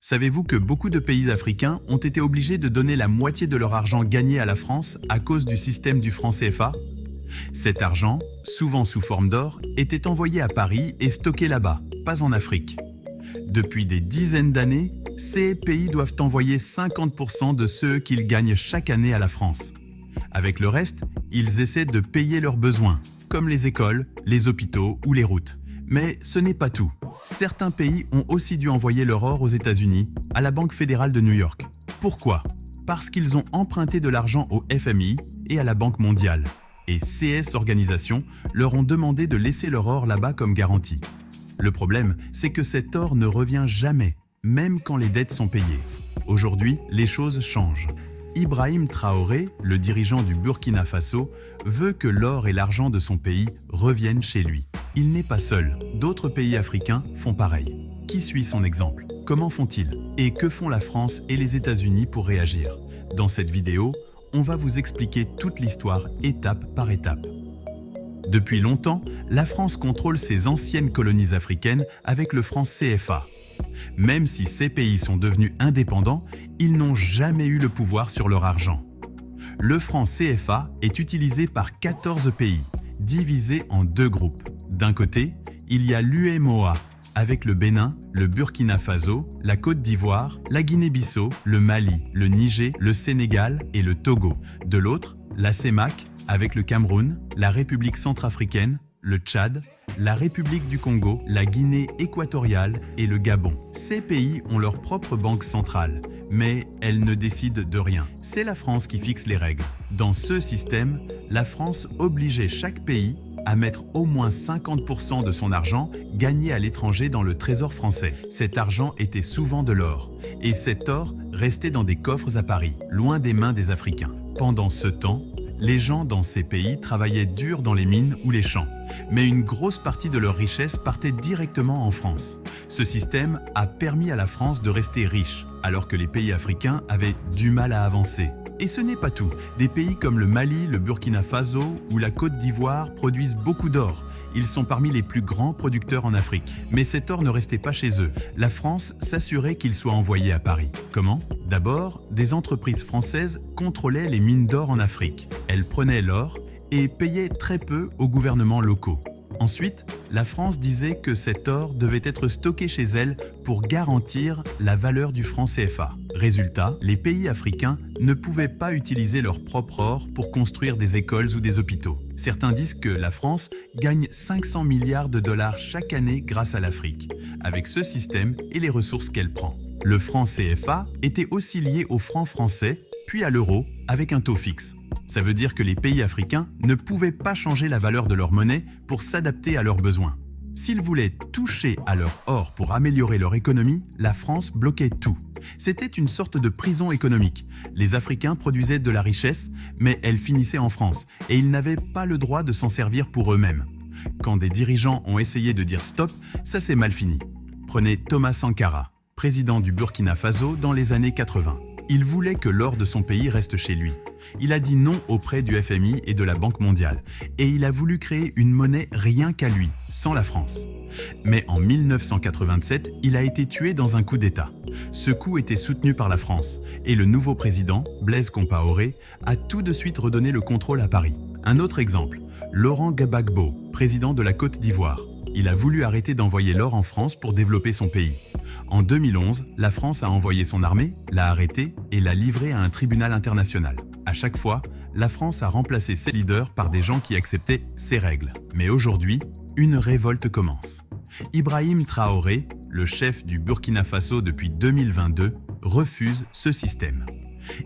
Savez-vous que beaucoup de pays africains ont été obligés de donner la moitié de leur argent gagné à la France à cause du système du franc CFA? Cet argent, souvent sous forme d'or, était envoyé à Paris et stocké là-bas, pas en Afrique. Depuis des dizaines d'années, ces pays doivent envoyer 50% de ceux qu'ils gagnent chaque année à la France. Avec le reste, ils essaient de payer leurs besoins, comme les écoles, les hôpitaux ou les routes. Mais ce n'est pas tout. Certains pays ont aussi dû envoyer leur or aux États-Unis, à la Banque fédérale de New York. Pourquoi? Parce qu'ils ont emprunté de l'argent au FMI et à la Banque mondiale. Et CS organisations leur ont demandé de laisser leur or là-bas comme garantie. Le problème, c'est que cet or ne revient jamais, même quand les dettes sont payées. Aujourd'hui, les choses changent. Ibrahim Traoré, le dirigeant du Burkina Faso, veut que l'or et l'argent de son pays reviennent chez lui. Il n'est pas seul, d'autres pays africains font pareil. Qui suit son exemple? Comment font-ils? Et que font la France et les États-Unis pour réagir? Dans cette vidéo, on va vous expliquer toute l'histoire étape par étape. Depuis longtemps, la France contrôle ses anciennes colonies africaines avec le franc CFA. Même si ces pays sont devenus indépendants, ils n'ont jamais eu le pouvoir sur leur argent. Le franc CFA est utilisé par 14 pays, divisés en deux groupes. D'un côté, il y a l'UEMOA, avec le Bénin, le Burkina Faso, la Côte d'Ivoire, la Guinée-Bissau, le Mali, le Niger, le Sénégal et le Togo. De l'autre, la CEMAC, avec le Cameroun, la République centrafricaine, le Tchad, la République du Congo, la Guinée équatoriale et le Gabon. Ces pays ont leur propre banque centrale, mais elles ne décident de rien. C'est la France qui fixe les règles. Dans ce système, la France obligeait chaque pays à mettre au moins 50% de son argent gagné à l'étranger dans le trésor français. Cet argent était souvent de l'or, et cet or restait dans des coffres à Paris, loin des mains des Africains. Pendant ce temps, les gens dans ces pays travaillaient dur dans les mines ou les champs, mais une grosse partie de leur richesse partait directement en France. Ce système a permis à la France de rester riche, alors que les pays africains avaient du mal à avancer. Et ce n'est pas tout. Des pays comme le Mali, le Burkina Faso ou la Côte d'Ivoire produisent beaucoup d'or. Ils sont parmi les plus grands producteurs en Afrique. Mais cet or ne restait pas chez eux. La France s'assurait qu'il soit envoyé à Paris. Comment? D'abord, des entreprises françaises contrôlaient les mines d'or en Afrique. Elles prenaient l'or et payaient très peu aux gouvernements locaux. Ensuite, la France disait que cet or devait être stocké chez elle pour garantir la valeur du franc CFA. Résultat, les pays africains ne pouvaient pas utiliser leur propre or pour construire des écoles ou des hôpitaux. Certains disent que la France gagne 500 milliards de dollars chaque année grâce à l'Afrique, avec ce système et les ressources qu'elle prend. Le franc CFA était aussi lié au franc français, puis à l'euro, avec un taux fixe. Ça veut dire que les pays africains ne pouvaient pas changer la valeur de leur monnaie pour s'adapter à leurs besoins. S'ils voulaient toucher à leur or pour améliorer leur économie, la France bloquait tout. C'était une sorte de prison économique. Les Africains produisaient de la richesse, mais elle finissait en France, et ils n'avaient pas le droit de s'en servir pour eux-mêmes. Quand des dirigeants ont essayé de dire stop, ça s'est mal fini. Prenez Thomas Sankara, président du Burkina Faso dans les années 80. Il voulait que l'or de son pays reste chez lui. Il a dit non auprès du FMI et de la Banque mondiale, et il a voulu créer une monnaie rien qu'à lui, sans la France. Mais en 1987, il a été tué dans un coup d'État. Ce coup était soutenu par la France, et le nouveau président, Blaise Compaoré, a tout de suite redonné le contrôle à Paris. Un autre exemple, Laurent Gbagbo, président de la Côte d'Ivoire. Il a voulu arrêter d'envoyer l'or en France pour développer son pays. En 2011, la France a envoyé son armée, l'a arrêté et l'a livré à un tribunal international. À chaque fois, la France a remplacé ses leaders par des gens qui acceptaient ses règles. Mais aujourd'hui, une révolte commence. Ibrahim Traoré, le chef du Burkina Faso depuis 2022, refuse ce système.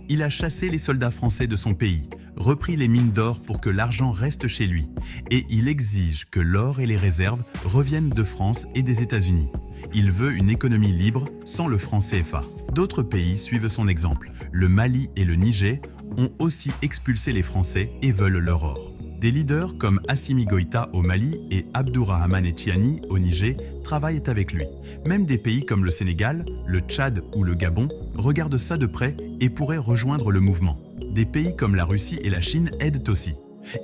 Il a chassé les soldats français de son pays, repris les mines d'or pour que l'argent reste chez lui, et il exige que l'or et les réserves reviennent de France et des États-Unis. Il veut une économie libre sans le franc CFA. D'autres pays suivent son exemple. Le Mali et le Niger ont aussi expulsé les Français et veulent leur or. Des leaders comme Assimi Goïta au Mali et Abdourahmane Tiani au Niger travaillent avec lui. Même des pays comme le Sénégal, le Tchad ou le Gabon regardent ça de près et pourraient rejoindre le mouvement. Des pays comme la Russie et la Chine aident aussi.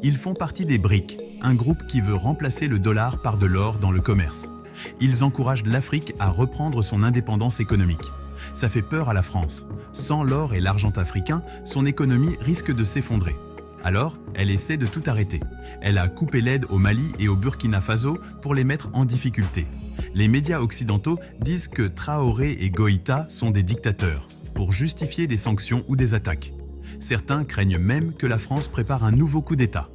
Ils font partie des BRIC, un groupe qui veut remplacer le dollar par de l'or dans le commerce. Ils encouragent l'Afrique à reprendre son indépendance économique. Ça fait peur à la France. Sans l'or et l'argent africains, son économie risque de s'effondrer. Alors, elle essaie de tout arrêter. Elle a coupé l'aide au Mali et au Burkina Faso pour les mettre en difficulté. Les médias occidentaux disent que Traoré et Goïta sont des dictateurs, pour justifier des sanctions ou des attaques. Certains craignent même que la France prépare un nouveau coup d'État.